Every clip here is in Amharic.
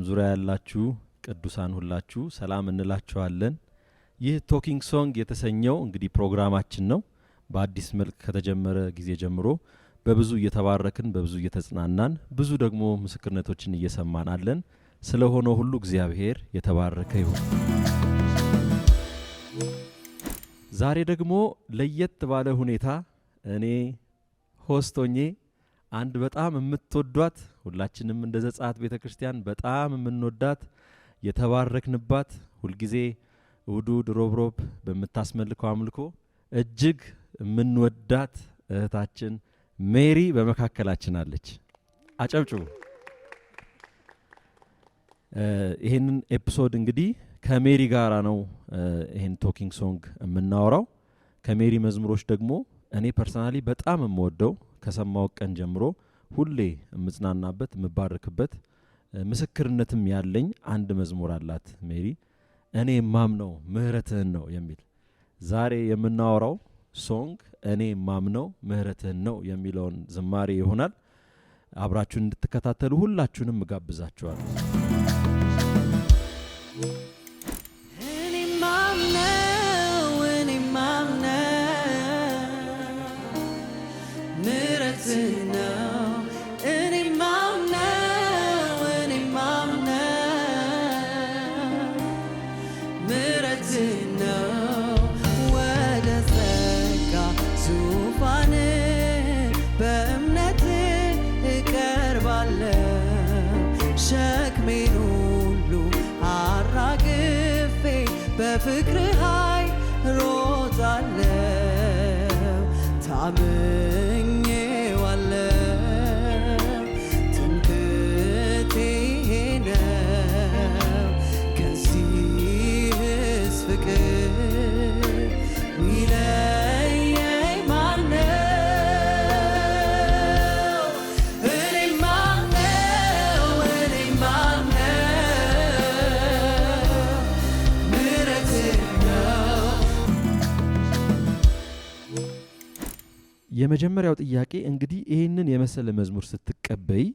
ዙሪያ ያላችሁ ቅዱሳን ሁላችሁ ሰላም እንላችኋለን። ይህ ቶኪንግ ሶንግ የተሰኘው እንግዲህ ፕሮግራማችን ነው። በአዲስ መልክ ከተጀመረ ጊዜ ጀምሮ በብዙ እየተባረክን በብዙ እየተጽናናን ብዙ ደግሞ ምስክርነቶችን እየሰማን አለን። ስለሆነ ሁሉ እግዚአብሔር የተባረከ ይሁን። ዛሬ ደግሞ ለየት ባለ ሁኔታ እኔ ሆስቶኜ አንድ በጣም የምትወዷት ሁላችንም እንደ ዘጸአት ቤተክርስቲያን በጣም የምንወዳት የተባረክንባት ሁልጊዜ እሁድ ሮብሮብ በመታስመልከው አምልኮ እጅግ የምንወዳት እህታችን ሜሪ በመካከላችን አለች። አጨብጭቡ። ይሄንን ኤፒሶድ እንግዲህ ከሜሪ ጋራ ነው ይሄን ቶኪንግ ሶንግ የምናወራው። ከሜሪ መዝሙሮች ደግሞ እኔ ፐርሰናሊ በጣም የምወደው ከሰማው ቀን ጀምሮ ሁሌ የምጽናናበት የምባረክበት ምስክርነትም ያለኝ አንድ መዝሙር አላት ሜሪ። እኔ ማምነው ምህረትህን ነው የሚል ዛሬ የምናወራው ሶንግ እኔ ማምነው ምህረትህን ነው የሚለውን ዝማሬ ይሆናል። አብራችሁን እንድትከታተሉ ሁላችሁንም እጋብዛችኋለሁ። በፍቅር ኃይል ሮጣለሁ ታምኜዋለሁ ትምክህቴ ነው ከዚህስ ፍቅር ሚለየኝ ማነው? እኔ ማምነው የመጀመሪያው ጥያቄ እንግዲህ ይሄንን የመሰለ መዝሙር ስትቀበይ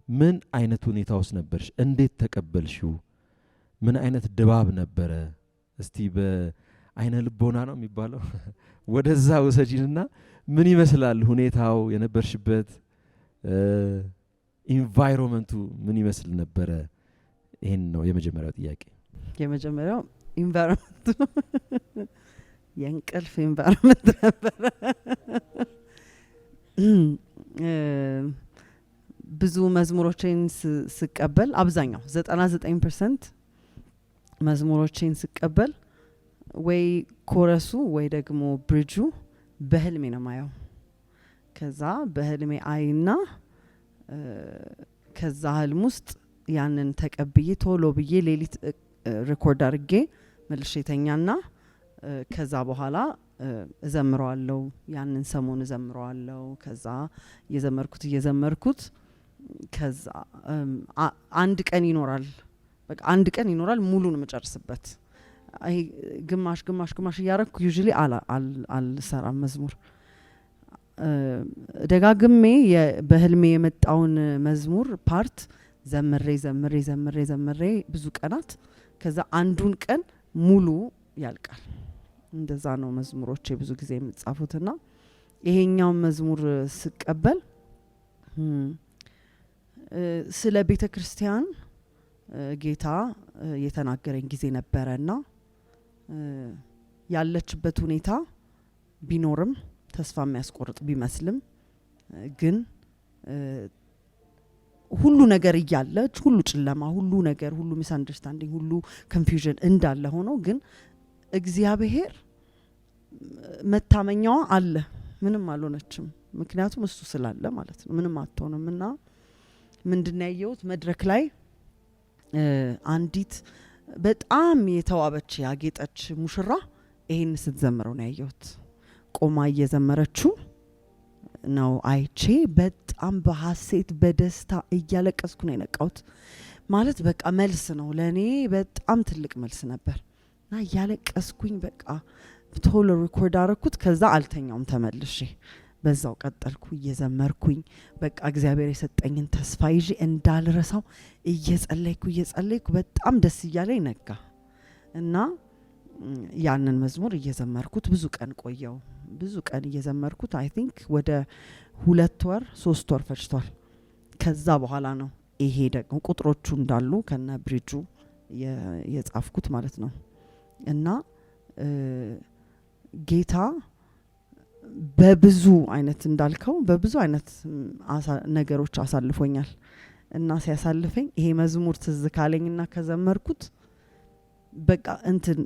ምን አይነት ሁኔታ ውስጥ ነበርሽ? እንዴት ተቀበልሽው? ምን አይነት ድባብ ነበረ? እስቲ በአይነ ልቦና ነው የሚባለው ወደዛ ወሰጂንና ምን ይመስላል ሁኔታው? የነበርሽበት ኢንቫይሮንመንቱ ምን ይመስል ነበረ? ይሄን ነው የመጀመሪያው ጥያቄ። የመጀመሪያው ኢንቫይሮንመንቱ የእንቅልፍ ኢንቫይሮንመንት ነበረ። ብዙ መዝሙሮችን ስቀበል አብዛኛው 99% መዝሙሮችን ስቀበል ወይ ኮረሱ ወይ ደግሞ ብሪጁ በህልሜ ነው ማየው። ከዛ በህልሜ አይና ከዛ ህልም ውስጥ ያንን ተቀብዬ ቶሎ ብዬ ሌሊት ሪኮርድ አድርጌ መልሼ ተኛና ከዛ በኋላ እዘምረዋለሁ። ያንን ሰሞን እዘምረዋለሁ። ከዛ እየዘመርኩት ከዛ አንድ ቀን ይኖራል። በቃ አንድ ቀን ይኖራል ሙሉን መጨርስበት። አይ ግማሽ እያረኩ ዩዥሊ አልሰራም መዝሙር። ደጋግሜ በህልሜ የመጣውን መዝሙር ፓርት ዘምሬ ብዙ ቀናት ከዛ አንዱን ቀን ሙሉ ያልቃል። እንደዛ ነው መዝሙሮቼ ብዙ ጊዜ የሚጻፉትና ይሄኛው መዝሙር ስቀበል ስለ ቤተ ክርስቲያን ጌታ የተናገረኝ ጊዜ ነበረና ያለችበት ሁኔታ ቢኖርም ተስፋ የሚያስቆርጥ ቢመስልም ግን ሁሉ ነገር እያለች ሁሉ ጨለማ ሁሉ ነገር ሁሉ ሚስ አንደርስታንዲንግ ሁሉ ኮንፊውዥን እንዳለ ሆኖ ግን እግዚአብሔር መታመኛዋ አለ። ምንም አልሆነችም። ምክንያቱም እሱ ስላለ ማለት ነው። ምንም አትሆንምና ምንድነው ያየሁት መድረክ ላይ አንዲት በጣም የተዋበች ያጌጠች ሙሽራ ይሄን ስትዘምረው ነው ያየሁት። ቆማ እየዘመረችው ነው አይቼ በጣም በሐሴት በደስታ እያለቀስኩ ነው የነቃሁት። ማለት በቃ መልስ ነው ለኔ በጣም ትልቅ መልስ ነበር። ና እያለቀስኩኝ በቃ ቶሎ ሪኮርድ አረኩት። ከዛ አልተኛውም ተመልሼ በዛው ቀጠልኩ እየዘመርኩኝ በቃ እግዚአብሔር የሰጠኝን ተስፋ ይዤ እንዳልረሳው እየጸለይኩ በጣም ደስ እያለኝ ነጋ እና ያንን መዝሙር እየዘመርኩት ብዙ ቀን ቆየው ብዙ ቀን እየዘመርኩት አይ ቲንክ ወደ 2 ወር 3 ወር ፈጅቷል ከዛ በኋላ ነው ይሄ ደግሞ ቁጥሮቹ እንዳሉ ከነ ብሪጁ የጻፍኩት ማለት ነው እና ጌታ በብዙ አይነት እንዳልከው በብዙ አይነት ነገሮች አሳልፎኛል እና ሲያሳልፈኝ ይሄ መዝሙር ትዝ ካለኝና ከዘመርኩት በቃ እንትን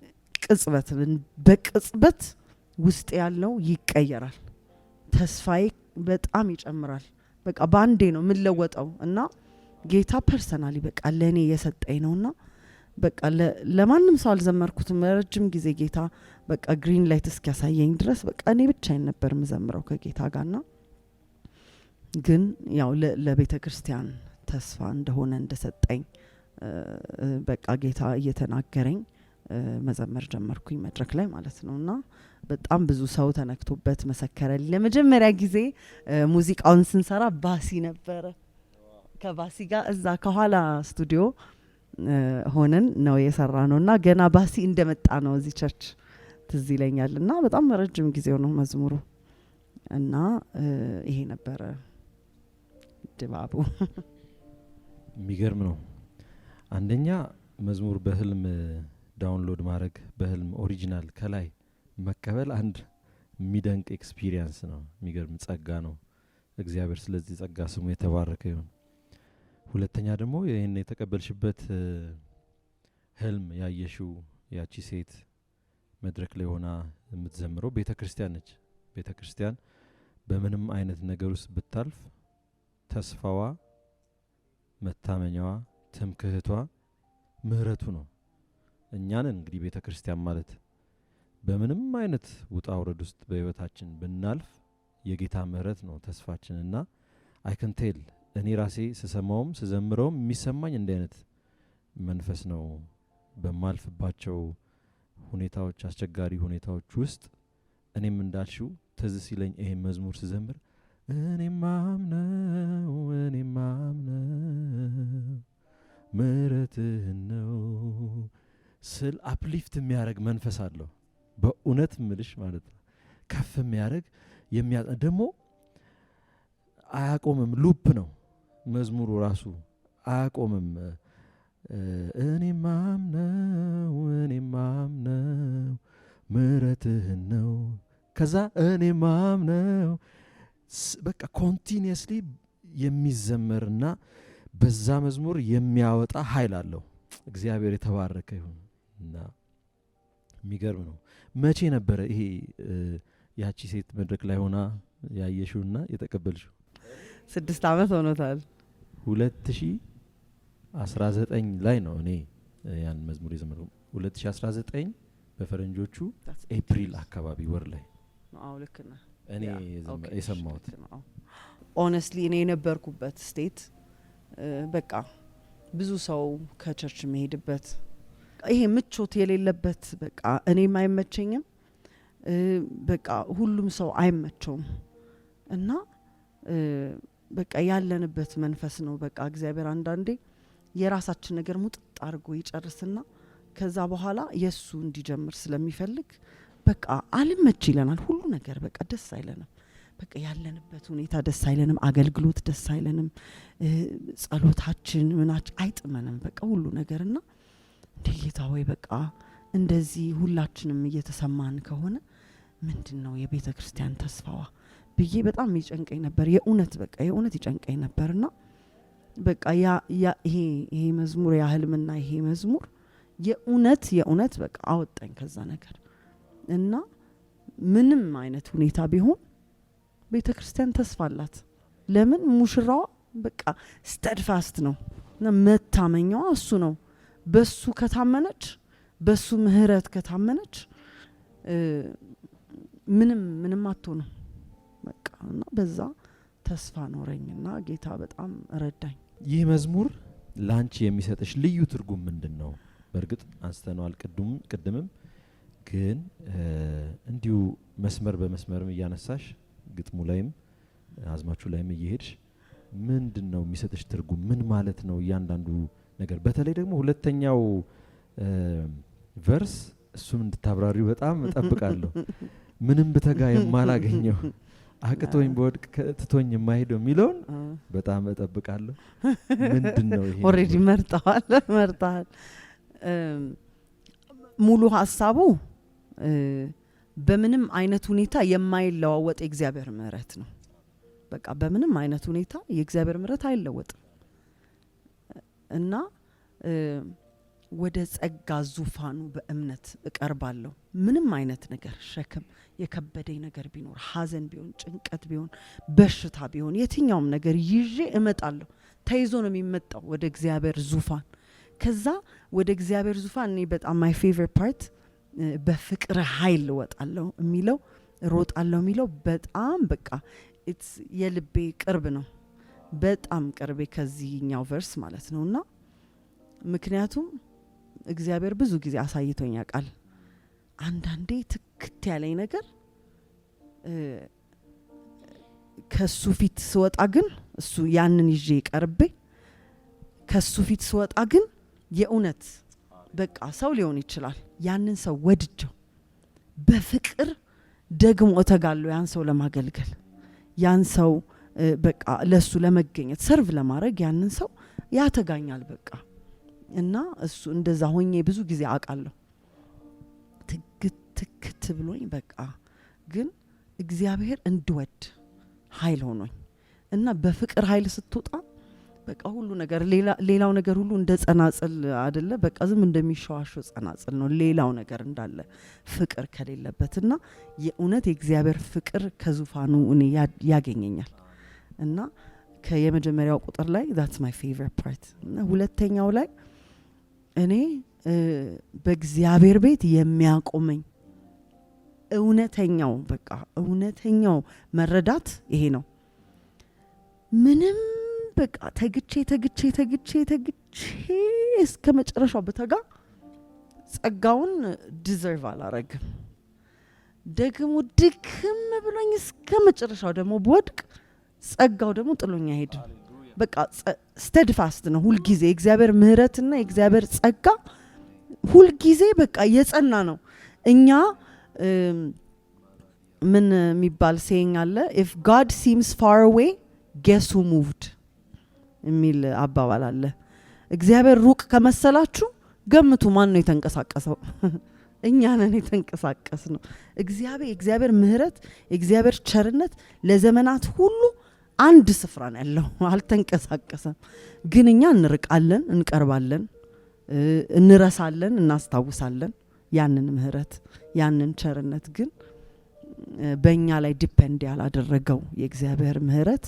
በቅጽበት ውስጥ ያለው ይቀየራል ተስፋዬ በጣም ይጨምራል በቃ ባንዴ ነው ምን ለወጣው እና ጌታ ፐርሰናሊ በቃ ለኔ የሰጠኝ ነውና በቃ ለማንም ሰው አልዘመርኩትም ረጅም ጊዜ ጌታ በቃ ግሪን ላይት እስኪያሳየኝ ድረስ በቃ እኔ ብቻዬን ነበር መዘምረው ከጌታ ጋርና ግን ያው ለቤተ ክርስቲያን ተስፋ እንደሆነ እንደሰጠኝ በቃ ጌታ እየተናገረኝ መዘመር ጀመርኩኝ መድረክ ላይ ማለት ነውና በጣም ብዙ ሰው ተነክቶበት መሰከረልኝ ለመጀመሪያ ጊዜ ሙዚቃውን ስንሰራ ባሲ ነበረ ከባሲ ጋር እዛ ከኋላ ስቱዲዮ ሆነን ነው የሰራ ነውና ገና ባሲ እንደመጣ ነው እዚህ ቸርች ትዝ ይለኛልና በጣም ረጅም ጊዜው ነው መዝሙሩ እና ይሄ ነበረ ድባቡ የሚገርም ነው አንደኛ መዝሙር በህልም ዳውንሎድ ማድረግ በህልም ኦሪጂናል ከላይ መቀበል አንድ የሚደንቅ ኤክስፒሪየንስ ነው የሚገርም ጸጋ ነው እግዚአብሔር ስለዚህ ጸጋ ስሙ የተባረከ ይሁን ሁለተኛ ደግሞ ይሄን የተቀበልሽበት ህልም ያየሽው ያቺ ሴት መድረክ ላይ ሆና የምትዘምረው ቤተክርስቲያን ነች ቤተክርስቲያን በምንም አይነት ነገር ውስጥ ብታልፍ ተስፋዋ መታመኛዋ ትምክህቷ ምህረቱ ነው እኛን እንግዲህ ቤተክርስቲያን ማለት በምንም አይነት ውጣ ውረድ ውስጥ በህይወታችን ብናልፍ የጌታ ምህረት ነው ተስፋችንና አይ ካን ቴል እኔ ራሴ ስሰማውም ስዘምረውም የሚሰማኝ እንደ አይነት መንፈስ ነው በማልፍባቸው ሁኔታዎች አስቸጋሪ ሁኔታዎች ውስጥ እኔም እንዳልሽው ትዝ ሲለኝ ይሄ መዝሙር ስዘምር እኔም ማምነው ምህረትህ ነው ስል አፕሊፍት የሚያደርግ መንፈስ አለው በእውነት ምልሽ ማለት ነው ከፍ የሚያደርግ ደግሞ አያቆምም ሉፕ ነው መዝሙሩ ራሱ አያቆምም እኔም ማምነው ምህረትህ ነው ከዛ እኔም ማምነው በቃ ኮንቲኒየስሊ የሚዘመርና በዛ መዝሙር የሚያወጣ ኃይል አለው እግዚአብሔር የተባረከ ይሁን እና የሚገርም ነው መቼ ነበረ ይሄ ያቺ ሴት መድረክ ላይ ሆና ያየሽውና የተቀበልሽው 6 አመት ሆኖታል 2019 ላይ ነው እኔ ያን መዝሙር የዘመረው 2019 በፈረንጆቹ ኤፕሪል አካባቢ ወር ላይ አው ልክ ነህ እኔ የሰማሁት ኦነስትሊ እኔ የነበርኩበት ስቴት በቃ ብዙ ሰው ከቸርች መሄድበት ይሄ ምቾት የሌለበት በቃ እኔም አይመቸኝም በቃ ሁሉም ሰው አይመቸውም እና በቃ ያለንበት መንፈስ ነው በቃ እግዚአብሔር አንዳንዴ የራሳችን ነገር ሙጥጥ አድርጎ ይጨርስና ከዛ በኋላ የሱ እንዲጀምር ስለሚፈልግ በቃ አልመች ይለናል ሁሉ ነገር በቃ ደስ አይለንም በቃ ያለንበት ሁኔታ ደስ አይለንም አገልግሎት ደስ አይለንም ጸሎታችን ምናችን አይጥመንም በቃ ሁሉ ነገርና ጌታ ወይ በቃ እንደዚህ ሁላችንም እየተሰማን ከሆነ ምንድነው የቤተ ክርስቲያን ተስፋዋ ብዬ በጣም ይጨንቀኝ ነበር የእውነት በቃ የእውነት ይጨንቀኝ ነበርና በቃ ይሄ መዝሙር ያህልምና ይሄ መዝሙር የእውነት በቃ አወጣኝ ከዛ ነገር እና ምንም አይነት ሁኔታ ቢሆን ቤተ ክርስቲያን ተስፋ አላት ለምን ሙሽራዋ በቃ ስቴድፋስት ነው እና መታመኛዋ እሱ ነው በሱ ከታመነች በሱ ምህረት ከታመነች ምንም አትሆንም በቃ እና በዛ ተስፋ ኖረኝና ጌታ በጣም ረዳኝ ይህ መዝሙር ላንቺ የሚሰጥሽ ልዩ ትርጉም ምንድነው በርግጥ አንስተናል ቅድምም ግን እንዲሁ መስመር በመስመርም እያነሳሽ ግጥሙ ላይም አዝማቹ ላይም እየሄድሽ ምንድነው የሚሰጥሽ ትርጉም ምን ማለት ነው እያንዳንዱ ነገር በተለይ ደግሞ ሁለተኛው ቨርስ እሱም እንድታብራሪው በጣም እጠብቃለሁ ምንም በተጋ የማላገኘው አቅቶኝ በወድቅ ትቶኝ የማይሄደው የሚለውን በጣም እጠብቃለሁ ምንድነው ይሄ ኦሬዲ መርጣል ሙሉ ሐሳቡ በምንም አይነት ሁኔታ የማይለዋወጥ የእግዚአብሔር ምህረት ነው በቃ በምንም አይነት ሁኔታ የእግዚአብሔር ምህረት አይለወጥም እና ወደ ጸጋ ዙፋኑ በእምነት እቀርባለሁ ምንም አይነት ነገር ሸክም የከበደኝ ነገር ቢኖር ሐዘን ቢሆን ጭንቀት ቢሆን በሽታ ቢሆን የትኛውም ነገር ይዤ እመጣለሁ ተይዞ ነው የሚመጣው ወደ እግዚአብሔር ዙፋን ከዛ ወደ እግዚአብሔር ዙፋን እኔ በጣም my favorite part በፍቅር ኃይል ወጣለሁ የሚለው ሮጣለሁ የሚለው በጣም በቃ it's የልቤ ቅርብ ነው በጣም ቅርቤ ከዚህኛው ቨርስ ማለት ነውና ምክንያቱም እግዚአብሔር ብዙ ጊዜ አሳይቶኝ ያውቃል አንዳንዴ ትክክት ያለኝ ነገር ከሱ ፊት ስወጣ ግን እሱ ያንን ይዤ ቀርቤ ከሱ ፊት ስወጣ ግን የእውነት በቃ ሰው ሊሆን ይችላል ያንን ሰው ወድጀው በፍቅር ደግሞ እተጋለሁ ያን ሰው ለማገልገል ያን ሰው በቃ ለሱ ለመገኘት ሰርቭ ለማድረግ ያንን ሰው ያተጋኛል በቃ እና እሱ እንደዛ ሆኜ ብዙ ጊዜ አውቃለሁ ትክት ብሎኝ በቃ ግን እግዚአብሔር እንድወድ ኃይል ሆኖኝ እና በፍቅር ኃይል ስትወጣ በቃ ሁሉ ነገር ሌላው ነገር ሁሉ እንደ ጸናጽል አይደለ በቃ ዝም እንደሚሻዋሽ ጸናጽል ነው ሌላው ነገር እንዳለ ፍቅር ከሌለበትና የእውነት የእግዚአብሔር ፍቅር ከዙፋኑ እኔ ያገኘኛል እና ከየመጀመሪያው ቁጥር ላይ that's my favorite part እና ሁለተኛው ላይ እኔ በእግዚአብሔር ቤት የሚያቆመኝ እውነተኛው በቃ እውነተኛው መረዳት ይሄ ነው ምንም በቃ ተግቼ እስከ መጨረሻው በተጋ ጸጋውን ዲዘርቭ አላረግም ደግሞ ድክም ብሎኝ እስከ መጨረሻው ደግሞ በወድቅ ጸጋው ደግሞ ጥሎኛ ሄድ በቃ steadfast ነው ሁሉ ጊዜ እግዚአብሔር ምህረትና እግዚአብሔር ጸጋ ሁሉ ጊዜ በቃ የጸና ነው እኛ ምን የሚባል saying አለ if God seems far away guess who moved የሚል አባባል አለ እግዚአብሔር ሩቅ ከመሰላችሁ ገምቱ ማን ነው የተንቀሳቀሰው እኛ ነን የተንቀሳቀስ ነው እግዚአብሔር ምህረት እግዚአብሔር ቸርነት ለዘመናት ሁሉ አንድ ስፍራ ነው ያለው አልተንቀሳቀሰም ግን እኛ እንርቃለን እንቀርባለን እንረሳለን እናስታውሳለን ያንን ምህረት ያንን ቸርነት ግን በእኛ ላይ ዲፔንድ ያላደረገው የእግዚአብሔር ምህረት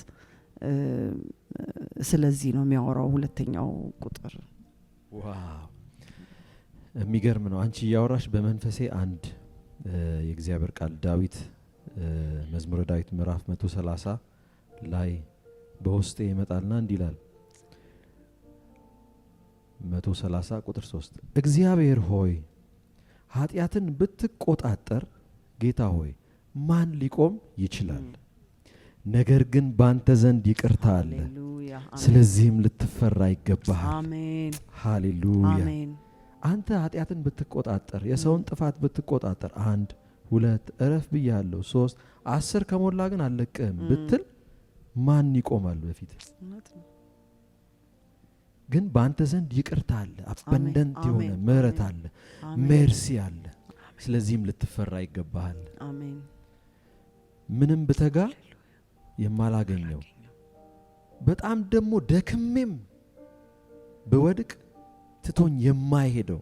ስለዚህ ነው የሚያወራው ሁለተኛው ቁጥር ዋው የሚገርም ነው አንቺ ያወራሽ በመንፈሴ አንድ የእግዚአብሔር ቃል ዳዊት መዝሙረ ዳዊት ምዕራፍ 130 ላይ በውስጤ ይመጣልና እንዲላል 130 ቁጥር 3 እግዚአብሔር ሆይ ኃጢያትን ብትቆጣጠር ጌታ ሆይ ማን ሊቆም ይችላል ነገር ግን ባንተ ዘንድ ይቅርታ አለ ስለዚህም ልትፈራ ይገባሃል አሜን ሃሌሉያ አሜን አንተ ኃጢያትን ብትቆጣጠር የሰውን ጥፋት ብትቆጣጠር 1 2 እረፍ ብያለሁ 3 10 ከሞላ ግን አለቀም ብትል ማን ይቆማል በፊት ግን ባንተ ዘንድ ይቅርታ አለ አባንደንት የሆነ ምህረት አለ ሜርሲ አለ ስለዚህም ልትፈራ ይገባሃል አሜን ምንም በተጋ የማላገኘው በጣም ደግሞ ደክሜም በወድቅ ትቶኝ የማይሄደው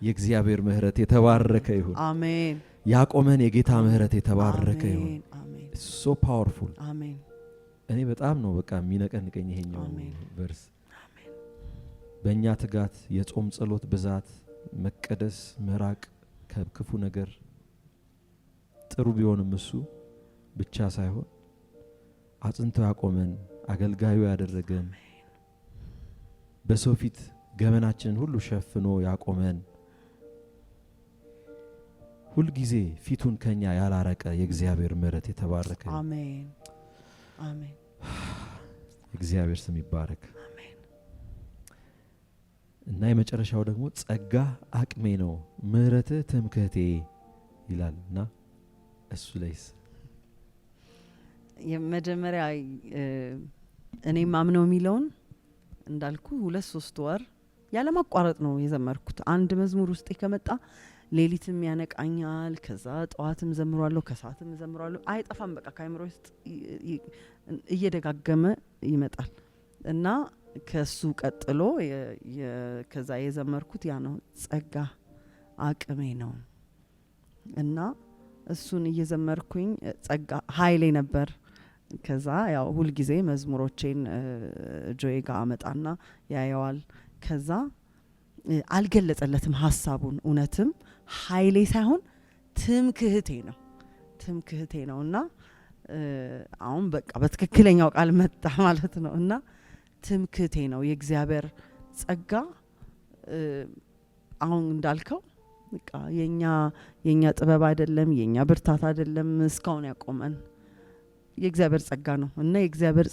የእግዚአብሔር ምህረት የተባረከ ይሁን አሜን ያቆመን የጌታ ምህረት የተባረከ ይሁን አሜን so powerful አሜን እኔ በጣም ነው በቃ የሚነቀንቀኝ ይሄኛው ቨርስ አሜን በእኛ ትጋት የጾም ጸሎት ብዛት መቀደስ መራቅ ከክፉ ነገር ጥሩ ቢሆንም እሱ ብቻ ሳይሆን አጽንቶ ያቆመን አገልጋዩ ያደረገን በሰው ፊት ገመናችንን ሁሉ ሸፍኖ ያቆመን ሁል ጊዜ ፊቱን ከኛ ያላረቀ የእግዚአብሔር ምሕረት የተባረከ አሜን አሜን እግዚአብሔር ስም ይባረክ አሜን እና የመጨረሻው ደግሞ ጸጋ አቅሜ ነው ምሕረት ትምክህቴ ይላልና እሱ ላይስ የመጀመሪያ እኔ ማምነው የሚለውን እንዳልኩ 2-3 ወር ያለ ማቋረጥ ነው የዘመርኩት አንድ መዝሙር ውስጥ ከመጣ ሌሊትም ያነቃኛል ከዛ ጠዋትም ዘምሯለሁ ከሰዓትም ዘምሯለሁ አይጠፋም በቃ ካይምሮ ውስጥ እየደጋገመ ይመጣል እና ከሱ ቀጥሎ ከዛ የዘመርኩት ያ ነው ጸጋ አቅሜ ነው እና እሱን እየዘመርኩኝ ጸጋ ኃይሌ ነበር ከዛ ያው ሁሉ ጊዜ መዝሙሮቼን ጆይ ጋር አመጣና ያየዋል ከዛ አልገለጸለትም ሐሳቡን እውነትም ኃይሌ ሳይሆን ትምክህቴ ነውና አሁን በቃ በትክክለኛው ቃል መጣ ማለት ነው እና ትምክህቴ ነው የእግዚአብሔር ጸጋ አሁን እንዳልከው በቃ የኛ ጥበብ አይደለም የኛ ብርታት አይደለም እስካሁን ያቆመን የእግዚአብሔር ጸጋ ነው እና የእግዚአብሔር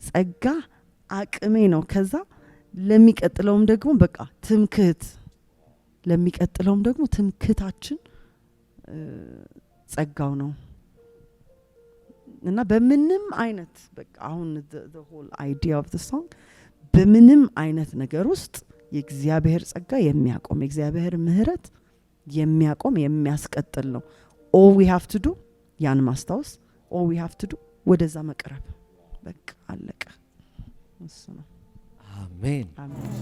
ጸጋ አቅሜ ነው ከዛ ለሚቀጥለውም ደግሞ በቃ ትምክህታችን ጸጋው ነው እና በምንም አይነት በቃ አሁን the whole idea of the song በምንም አይነት ነገር ውስጥ የእግዚአብሔር ጸጋ የሚያቆም የእግዚአብሔር ምህረት የሚያቆም የሚያስቀጥል ነው all we have to do ያን ማስታወስ all we have to do ወደዛ መቅረብ በቃ አለቀ እሱ ነው አሜን አሜን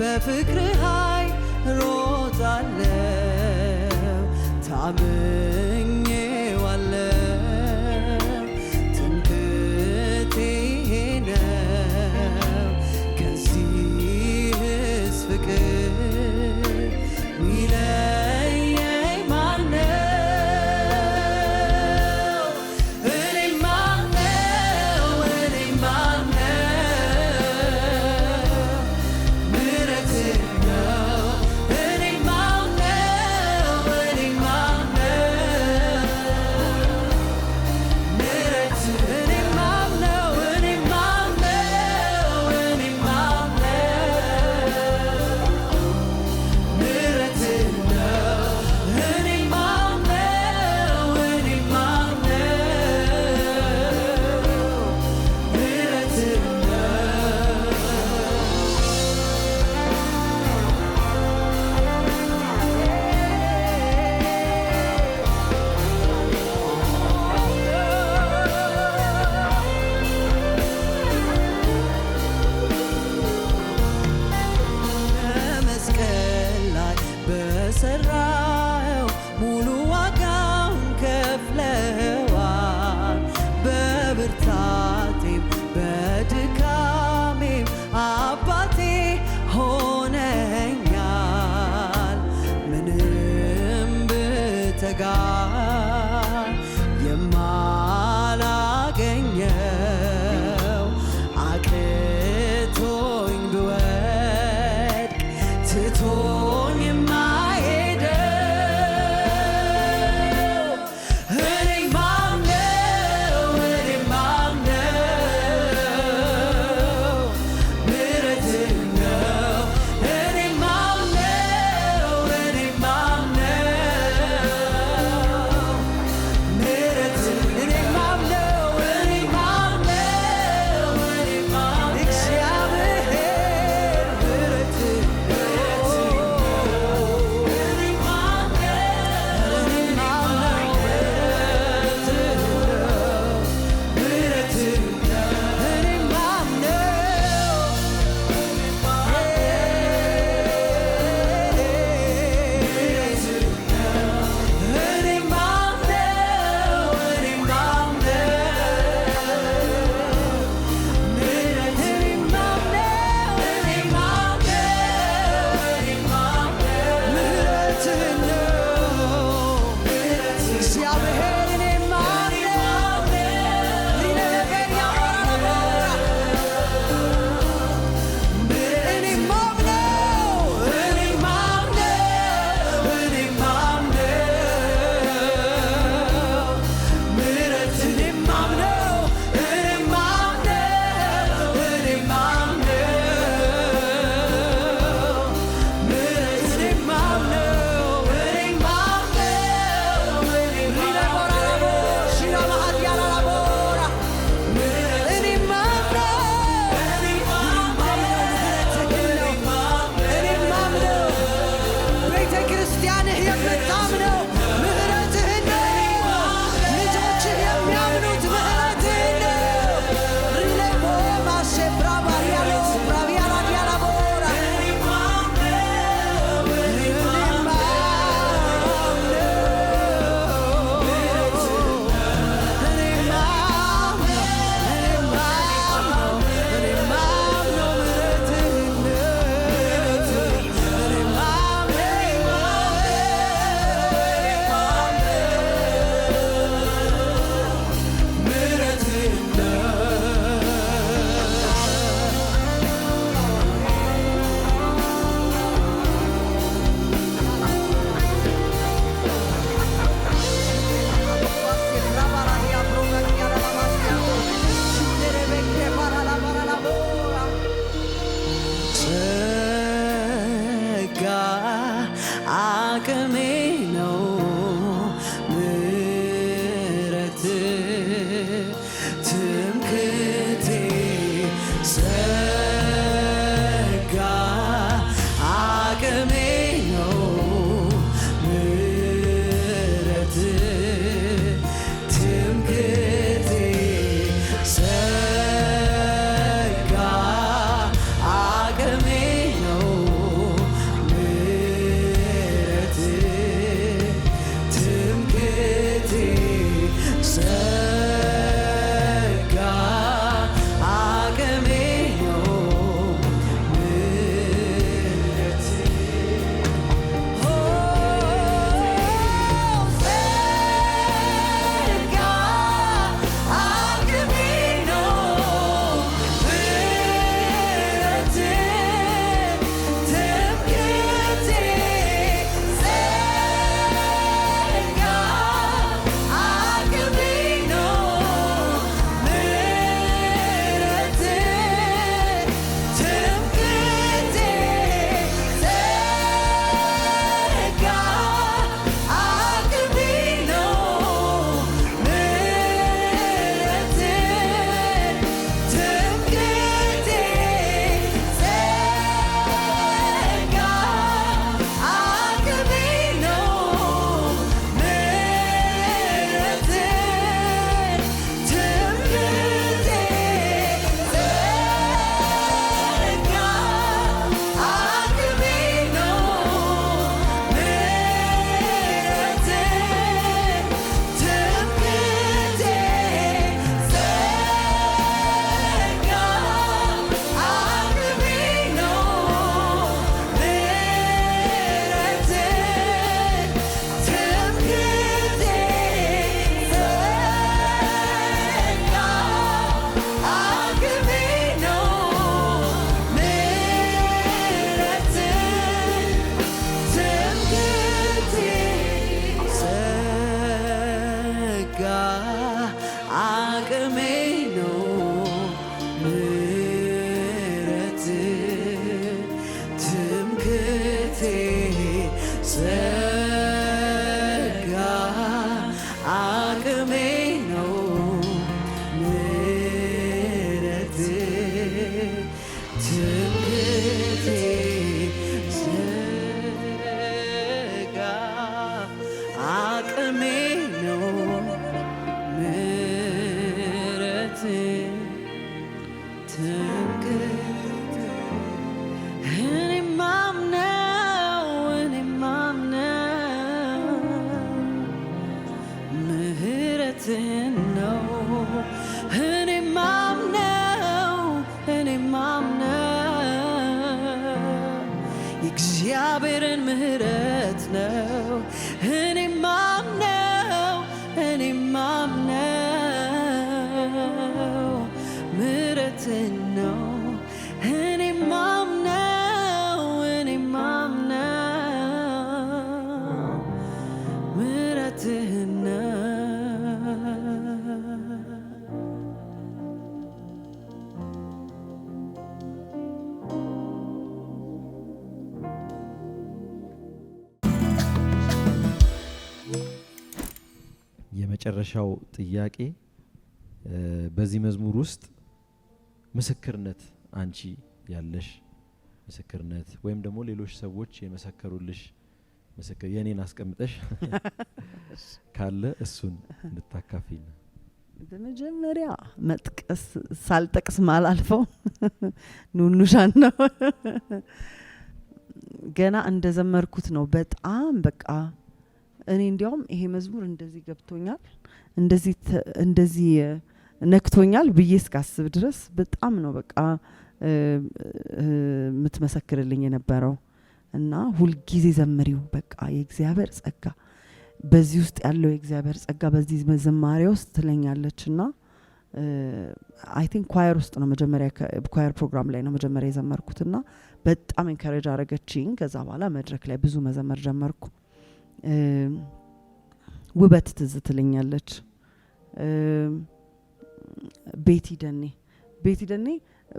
በፍቅር ኃይ ሮጣለሁ ታምኜዋለሁ ትምክህቴ ነው ከዚህስ ፍቅር ሚለየኝ ማነው እኔማ ጸጋ አቅሜ ነው ምሕረት ትምክህቴ ጸጋ አቅሜ ነው ምሕረት ትምክህቴ ጸጋ አቅሜ ነው ምሕረት ትምክህቴ እኔም አምነው ምሕረትን ነው እኔም አምነው የእግዚአብሔርን ምሕረት ነው እኔም አምነው ምሕረትን ነው እኔም አምነው ምሕረትን ነው የመጨረሻው ጥያቄ በዚህ መዝሙር ውስጥ ምስክርነት አንቺ ያለሽ ምስክርነት ወይም ደግሞ ሌሎች ሰዎች የመሰከሩልሽ ምስክር የኔን አስቀምጠሽ ካለ እሱን እንድታካፊኝ ነው። በመጀመሪያ መጥቀስ ሳልጠቅስ ማላልፈው ኑኑሻን ነው። ገና እንደዘመርኩት ነው በጣም በቃ እኔ እንዲያውም ይሄ መዝሙር እንደዚህ ገብቶኛል እንደዚህ ነክቶኛል ብዬ እስካስብ ድረስ በጣም ነው በቃ የምትመሰክርልኝ የነበረው እና ሁልጊዜ ዘምሪው በቃ የእግዚአብሔር ጸጋ በዚህ ውስጥ ያለው የእግዚአብሔር ጸጋ በዚህ ዝማሬ ውስጥ ትለኛለች እና አይ ቲንክ ኳየር ውስጥ ነው መጀመሪያ ኳየር ፕሮግራም ላይ ነው መጀመሪያ የዘመርኩትና በጣም ኢንካሬጅ አረገችኝ። ከዛ በኋላ መድረክ ላይ ብዙ መዘመር ጀመርኩ። ውበት ትዝ ትለኛለች። ቤቲ ደኔ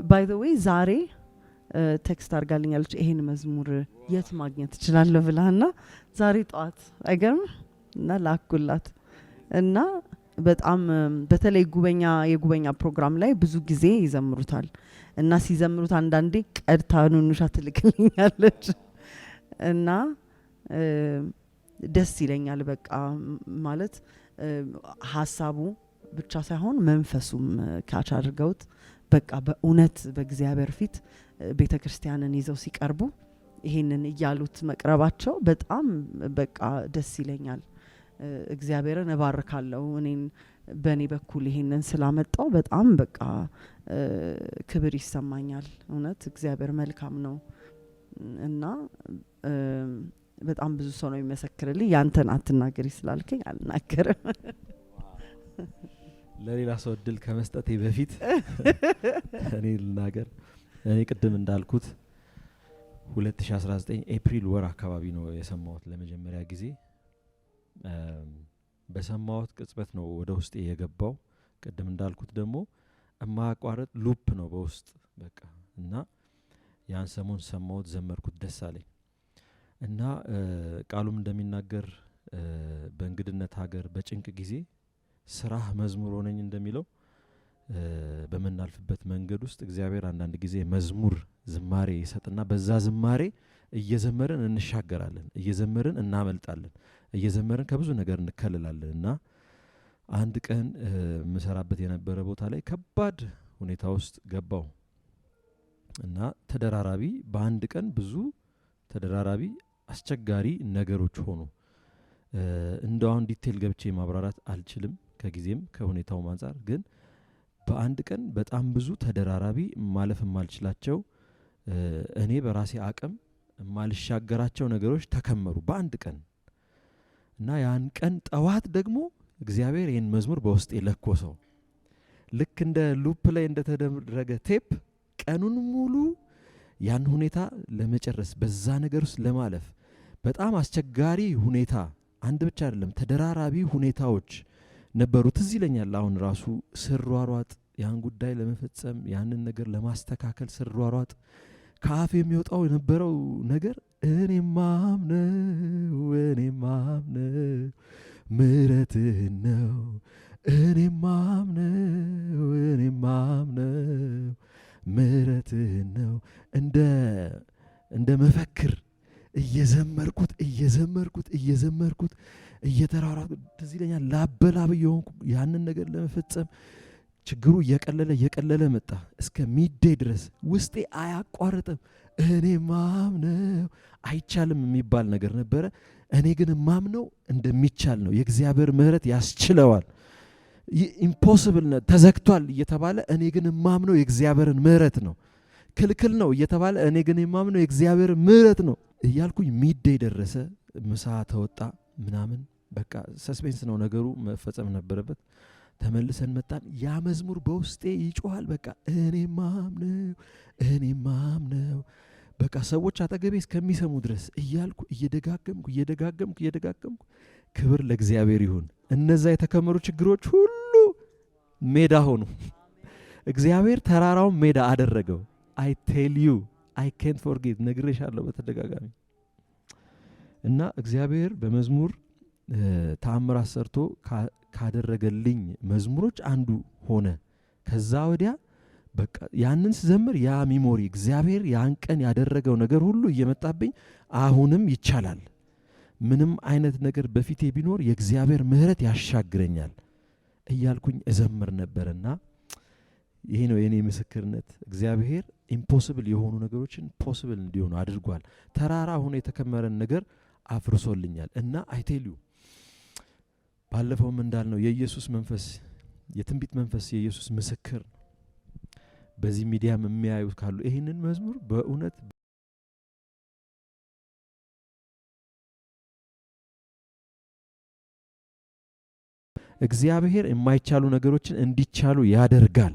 ባይ ዘ ዌይ ዛሬ ቴክስት አርጋልኛለች ይሄን መዝሙር የት ማግኘት እችላለሁ ብላና ዛሬ ጧት አይገርም እና ላኩላት እና በጣም በተለይ የጉበኛ ፕሮግራም ላይ ብዙ ጊዜ ይዘምሩታል እና ሲዘምሩት አንዳንዴ ቀድታ ኑኑሻ ትልክልኛለች እና ደስ ይለኛል። በቃ ማለት ሀሳቡ ብቻ ሳይሆን መንፈሱም ካች አድርገውት በቃ በእውነት በእግዚአብሔር ፊት ቤተክርስቲያንን ይዘው ሲቀርቡ ይሄንን እያሉት መቅረባቸው በጣም በቃ ደስ ይለኛል። እግዚአብሔርን እባርካለሁ እኔን በእኔ በኩል ይሄንን ስላመጣው በጣም በቃ ክብር ይሰማኛል። እውነት እግዚአብሔር መልካም ነው እና በጣም ብዙ ሰው ነው የሚመሰክርልኝ። ያንተን አትናገሪ ስላልከኝ አልናገርም። ለሌላ ሰው እድል ከመስጠቴ በፊት እኔ ልናገር። እኔ ቅድም እንዳልኩት 2019 ኤፕሪል ወር አካባቢ ነው የሰማሁት ለመጀመሪያ ጊዜ። በሰማሁት ቅጽበት ነው ወደ ውስጤ የገባው። ቅድም እንዳልኩት ደግሞ የማያቋርጥ ሉፕ ነው በውስጥ በቃ እና ያን ሰሞን ሰማሁት፣ ዘመርኩት፣ ደስ አለኝ እና ቃሉም እንደሚናገር በእንግድነት ሀገር በጭንቅ ጊዜ ስራህ መዝሙር ሆነኝ እንደሚለው በመናልፍበት መንገድ ውስጥ እግዚአብሔር አንዳንድ ጊዜ መዝሙር ዝማሬ ይሰጥና በዛ ዝማሬ እየዘመርን እንሻገራለን፣ እየዘመርን እናመልጣለን፣ እየዘመርን ከብዙ ነገር እንከለላለን እና አንድ ቀን ምሰራበት የነበረ ቦታ ላይ ከባድ ሁኔታ ውስጥ ገባው እና ተደራራቢ በአንድ ቀን ብዙ ተደራራቢ አስቸጋሪ ነገሮች ሆኑ። እንደውን ዲቴል ገብቼ ማብራራት አልችልም ከጊዜም ከሁኔታው አንፃር፣ ግን በአንድ ቀን በጣም ብዙ ተደራራቢ ማለፍ ማልችላቸው እኔ በራሴ አቅም ማልሻገራቸው ነገሮች ተከመሩ በአንድ ቀን እና ያን ቀን ጠዋት ደግሞ እግዚአብሔር ይህን መዝሙር በውስጤ ለኮሰው። ልክ እንደ ሉፕ ላይ እንደተደረገ ቴፕ ቀኑን ሙሉ ያን ሁኔታ ለመጨረስ በዛ ነገር ውስጥ ለማለፍ በጣም አስቸጋሪ ሁኔታ አንድ ብቻ አይደለም ተደራራቢ ሁኔታዎች ነበሩ። ትዝ ይለኛል አሁን ራሱ ስሯሯጥ ያን ጉዳይ ለመፈጸም ያንን ነገር ለማስተካከል ስሯሯጥ ከአፍ የሚወጣው የነበረው ነገር እኔ ማምነው ምሕረትህን ነው እኔ ማምነው ምሕረትህን ነው እንደ መፈክር እየዘመርኩት እየተራራኩ ትዝ ይለኛል። ላበላብ የሆንኩ ያንን ነገር ለመፈጸም ችግሩ እየቀለለ መጣ። እስከ ሚድዴይ ድረስ ውስጤ አያቋርጥም። እኔ ማምነው አይቻልም የሚባል ነገር ነበረ። እኔ ግን ማምነው እንደሚቻል ነው። የእግዚአብሔር ምሕረት ያስችለዋል። ኢምፖሲብል ነው ተዘግቷል እየተባለ እኔ ግን ማምነው የእግዚአብሔርን ምሕረት ነው። ክልክል ነው እየተባለ እኔ ግን ማምነው የእግዚአብሔር ምሕረት ነው እያልኩኝ ሚድዴይ ደረሰ። ምሳ ተወጣ ምናምን በቃ ሰስፔንስ ነው ነገሩ፣ መፈጸም ነበረበት። ተመልሰን መጣን። ያ መዝሙር በውስጤ ይጮሃል። በቃ እኔ ማምነው በቃ ሰዎች አጠገቤ እስከሚሰሙ ድረስ እያልኩ እየደጋገምኩ ክብር ለእግዚአብሔር ይሁን። እነዛ የተከመሩ ችግሮች ሁሉ ሜዳ ሆኑ። እግዚአብሔር ተራራውን ሜዳ አደረገው። አይ ቴል ዩ አይ ካንት ፎርጌት ነግሬሻለሁ በተደጋጋሚ። እና እግዚአብሔር በመዝሙር ተአምራት ሰርቶ ካደረገልኝ መዝሙሮች አንዱ ሆነ። ከዛ ወዲያ በቃ ያንን ስዘምር ያ ሚሞሪ እግዚአብሔር ያን ቀን ያደረገው ነገር ሁሉ እየመጣብኝ አሁንም ይቻላል፣ ምንም አይነት ነገር በፊቴ ቢኖር የእግዚአብሔር ምሕረት ያሻግረኛል እያልኩኝ እዘምር ነበርና ይሄ ነው የኔ ምስክርነት። እግዚአብሔር ኢምፖሲብል የሆኑ ነገሮችን ፖሲብል እንዲሆኑ አድርጓል። ተራራ ሆኖ የተከመረን ነገር አፍርሶልኛል። እና አይቴልዩ ባለፈውም እንዳልነው የኢየሱስ መንፈስ የትንቢት መንፈስ የኢየሱስ ምስክር ነው። በዚህ ሚዲያም የሚያዩት ካሉ ይህንን መዝሙር በእውነት እግዚአብሔር የማይቻሉ ነገሮችን እንዲቻሉ ያደርጋል።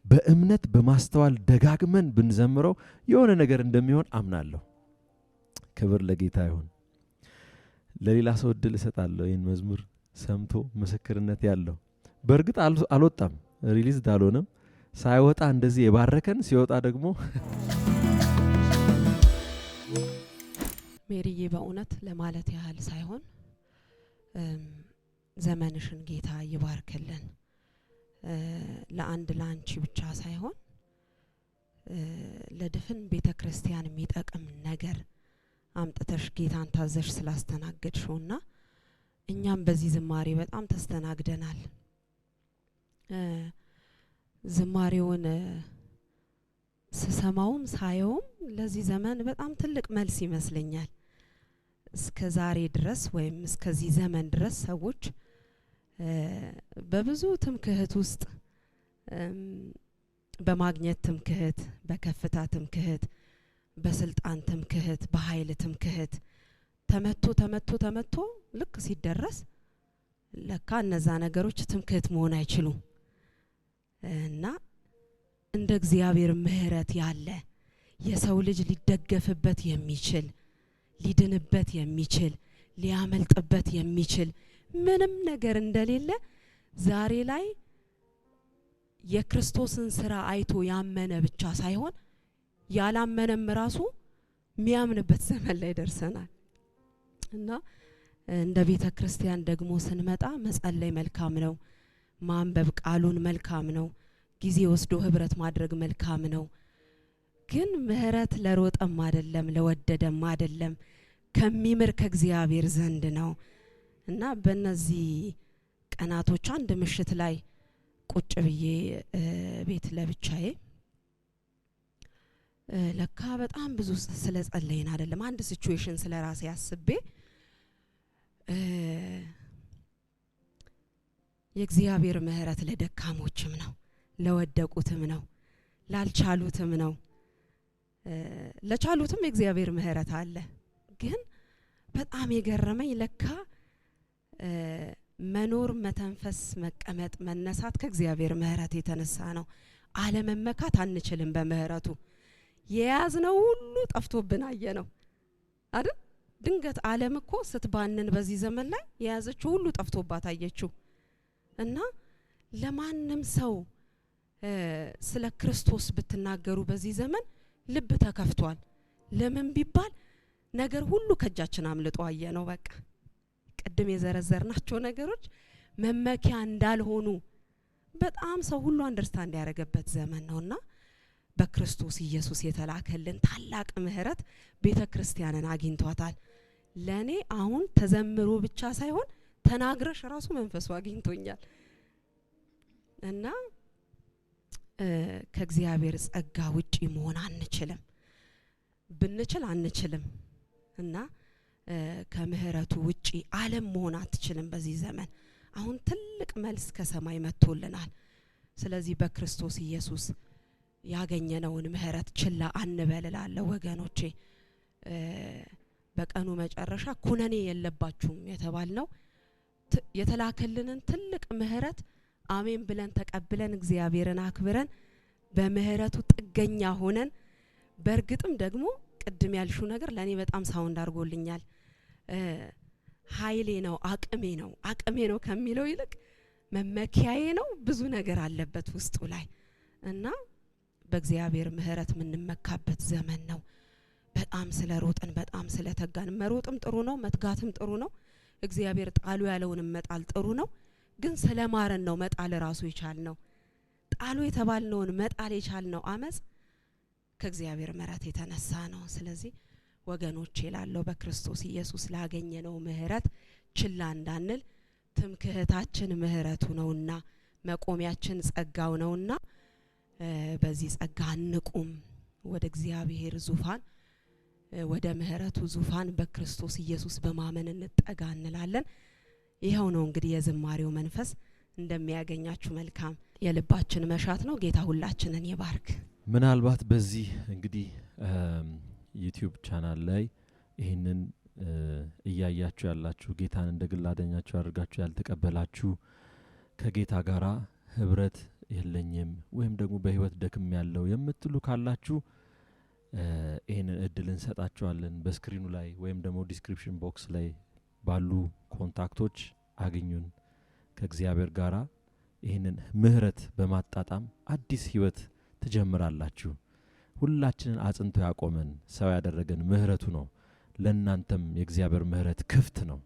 በእምነት በማስተዋል ደጋግመን ብንዘምረው የሆነ ነገር እንደሚሆን አምናለሁ። ክብር ለጌታ ይሁን። ለሌላ ሰው እድል እሰጣለሁ ይህን መዝሙር ሰምቶ ምስክርነት ያለው። በእርግጥ አልወጣም፣ ሪሊዝ አልሆነም። ሳይወጣ እንደዚህ የባረከን ሲወጣ ደግሞ ሜሪዬ በእውነት ለማለት ያህል ሳይሆን ዘመንሽን ጌታ ይባርክልን። ለአንቺ ብቻ ሳይሆን ለድፍን ቤተ ክርስቲያን የሚጠቅም ነገር አምጥተሽ ጌታን ታዘሽ ስላስተናገድሽውና እኛም በዚህ ዝማሬ በጣም ተስተናግደናል። ዝማሬውን ስሰማውም ሳየውም ለዚህ ዘመን በጣም ትልቅ መልስ ይመስለኛል። እስከ ዛሬ ድረስ ወይም እስከዚህ ዘመን ድረስ ሰዎች በብዙ ትምክህት ውስጥ በማግኘት ትምክህት፣ በከፍታ ትምክህት፣ በስልጣን ትምክህት፣ በኃይል ትምክህት ተመቶ ልክ ሲደረስ ለካ እነዛ ነገሮች ትምክህት መሆን አይችሉም እና እንደ እግዚአብሔር ምሕረት ያለ የሰው ልጅ ሊደገፍበት የሚችል ሊድንበት የሚችል ሊያመልጥበት የሚችል ምንም ነገር እንደሌለ ዛሬ ላይ የክርስቶስን ስራ አይቶ ያመነ ብቻ ሳይሆን ያላመነም ራሱ የሚያምንበት ዘመን ላይ ደርሰናል እና እንደ ቤተ ክርስቲያን ደግሞ ስንመጣ መጸለይ መልካም ነው፣ ማንበብ ቃሉን መልካም ነው፣ ጊዜ ወስዶ ህብረት ማድረግ መልካም ነው። ግን ምሕረት ለሮጠም አይደለም ለወደደም አይደለም ከሚምር ከእግዚአብሔር ዘንድ ነው እና በእነዚህ ቀናቶች አንድ ምሽት ላይ ቁጭ ብዬ ቤት ለብቻዬ ለካ በጣም ብዙ ስለ ጸለይን አይደለም አንድ ሲቹዌሽን ስለ ራሴ አስቤ የእግዚአብሔር ምሕረት ለደካሞችም ነው፣ ለወደቁትም ነው፣ ላልቻሉትም ነው። ለቻሉትም የእግዚአብሔር ምሕረት አለ። ግን በጣም የገረመኝ ለካ መኖር፣ መተንፈስ፣ መቀመጥ፣ መነሳት ከእግዚአብሔር ምሕረት የተነሳ ነው። አለመመካት አንችልም በምሕረቱ። የያዝነው ሁሉ ጠፍቶብን አየ ነው አይደል? ድንገት ዓለም እኮ ስትባንን በዚህ ዘመን ላይ የያዘችው ሁሉ ጠፍቶባት አየችው እና ለማንም ሰው ስለ ክርስቶስ ብትናገሩ በዚህ ዘመን ልብ ተከፍቷል። ለምን ቢባል ነገር ሁሉ ከጃችን አምልጦ አየ ነው። በቃ ቅድም የዘረዘርናቸው ነገሮች መመኪያ እንዳልሆኑ በጣም ሰው ሁሉ አንደርስታንድ ያደረገበት ዘመን ነውና በክርስቶስ ኢየሱስ የተላከልን ታላቅ ምህረት ቤተክርስቲያንን አግኝቷታል። ለኔ አሁን ተዘምሮ ብቻ ሳይሆን ተናግረሽ ራሱ መንፈሱ አግኝቶኛል እና ከእግዚአብሔር ጸጋ ውጪ መሆን አንችልም፣ ብንችል አንችልም እና ከምህረቱ ውጪ ዓለም መሆን አትችልም በዚህ ዘመን። አሁን ትልቅ መልስ ከሰማይ መጥቶልናል። ስለዚህ በክርስቶስ ኢየሱስ ያገኘነውን ምህረት ችላ አንበልላለሁ ወገኖቼ። በቀኑ መጨረሻ ኩነኔ የለባችሁም የተባልነው የተላከልንን ትልቅ ምህረት አሜን ብለን ተቀብለን እግዚአብሔርን አክብረን በምህረቱ ጥገኛ ሆነን በርግጥም ደግሞ ቅድም ያልሹ ነገር ለኔ በጣም ሳውንድ አድርጎልኛል። ኃይሌ ነው አቅሜ ነው ከሚለው ይልቅ መመኪያዬ ነው ብዙ ነገር አለበት ውስጡ ላይ እና በእግዚአብሔር ምህረት የምንመካበት ዘመን ነው። በጣም ስለሮጥን በጣም ስለተጋን መሮጥም ጥሩ ነው፣ መትጋትም ጥሩ ነው። እግዚአብሔር ጣሉ ያለውን መጣል ጥሩ ነው። ግን ስለማረን ነው መጣል ራሱ ይቻልነው። ጣሉ የተባልነውን መጣል የቻልነው አመጽ ከእግዚአብሔር ምህረት የተነሳ ነው። ስለዚህ ወገኖቼ ላለው በክርስቶስ ኢየሱስ ላገኘነው ምህረት ችላ እንዳንል፣ ትምክህታችን ምህረቱ ነውና መቆሚያችን ጸጋው ነውና በዚህ ጸጋ እንቁም። ወደ እግዚአብሔር ዙፋን ወደ ምህረቱ ዙፋን በክርስቶስ ኢየሱስ በማመን እንጠጋ እንላለን። ይሄው ነው እንግዲህ የዝማሬው መንፈስ እንደሚያገኛችሁ መልካም የልባችን መሻት ነው። ጌታ ሁላችንን ይባርክ። ምናልባት በዚህ እንግዲህ ዩቲዩብ ቻናል ላይ ይህንን እያያችሁ ያላችሁ ጌታን እንደ ግል አዳኛችሁ አድርጋችሁ ያልተቀበላችሁ ከጌታ ጋራ ህብረት የለኝም ወይም ደግሞ በህይወት ደክም ያለው የምትሉ ካላችሁ ይህንን እድል እንሰጣችኋለን። በስክሪኑ ላይ ወይም ደግሞ ዲስክሪፕሽን ቦክስ ላይ ባሉ ኮንታክቶች አግኙን። ከእግዚአብሔር ጋራ ይህንን ምህረት በማጣጣም አዲስ ህይወት ትጀምራላችሁ። ሁላችንን አጽንቶ ያቆመን ሰው ያደረገን ምህረቱ ነው። ለእናንተም የእግዚአብሔር ምህረት ክፍት ነው።